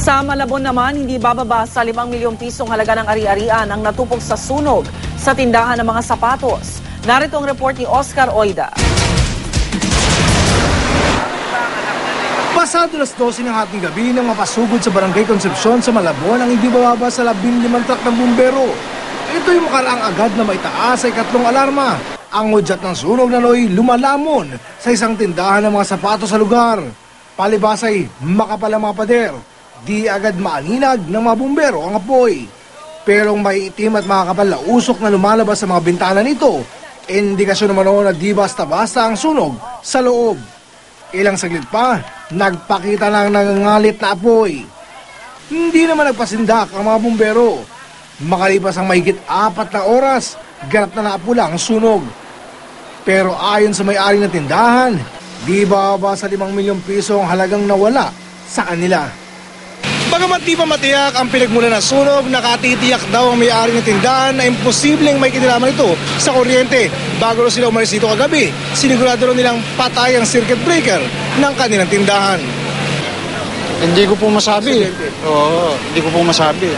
Sa Malabon naman, hindi bababa sa 5 milyong pisong halaga ng ari-arian ang natupok sa sunog sa tindahan ng mga sapatos. Narito ang report ni Oscar Oida. Pasado alas 12 ng hating gabi nang mapasugod sa Barangay Concepcion sa Malabon ang hindi bababa sa 15 truck ng bumbero. Ito yung makaraang agad na maitaas sa ikatlong alarma. Ang hudyat ng sunog na noy lumalamon sa isang tindahan ng mga sapatos sa lugar. Palibas ay makapal ang mga pader. Di agad maaninag ng mga bumbero ang apoy. Pero ang maiitim at makakapal na usok na lumalabas sa mga bintana nito, indikasyon naman noon na di basta-basta ang sunog sa loob. Ilang saglit pa, nagpakita ng nangangalit na apoy. Hindi naman nagpasindak ang mga bumbero. Makalipas ang mahigit 4 na oras, ganap na naapula ang sunog. Pero ayon sa may-ari ng tindahan, di bababa sa 5 milyong piso ang halagang nawala sa kanila. Bagamat di pa matiyak ang pinagmula ng sunog, nakatitiyak daw ang may-ari ng tindahan na imposibleng may kinalaman ito sa kuryente. Bago rin sila umalis dito kagabi, sinigurado rin nilang patay ang circuit breaker ng kanilang tindahan. Hindi ko po masabi. Oo, hindi ko po masabi.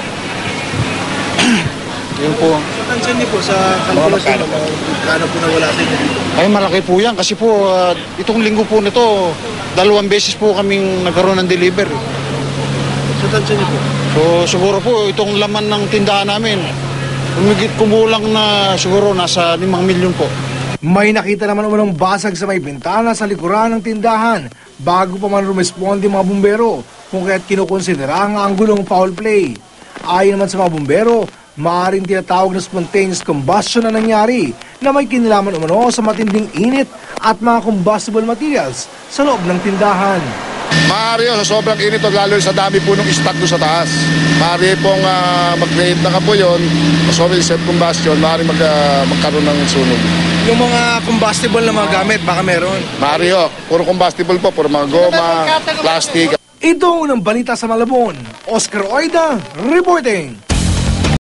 Yun po. So, tansyan niyo po sa kalkulasyon mo, kano po nawala sa inyo dito? Ay, malaki po yan kasi po itong linggo po nito, 2 beses po kaming nagkaroon ng delivery. So, tansyan niyo po? So, siguro po itong laman ng tindahan namin, kumulang na siguro nasa 5 milyon po. May nakita naman umanong basag sa may bintana sa likuran ng tindahan bago pa man rumesponde mga bumbero kung kaya't kinukonsidera ang anggulong foul play. Ayon naman sa mga bumbero, maaaring tinatawag na spontaneous combustion na nangyari na may kinalaman umano sa matinding init at mga combustible materials sa loob ng tindahan. Maaari yun, sa sobrang init at lalo sa dami po ng stock doon sa taas. Maaari pong mag-create ng apoy yun, sobrang self-combustion, maaari magkaroon ng sunog. Yung mga combustible na mga gamit, baka meron? Maaari yun, puro combustible po, puro mga goma, plastic. Ito ang unang balita sa Malabon. Oscar Oida, reporting.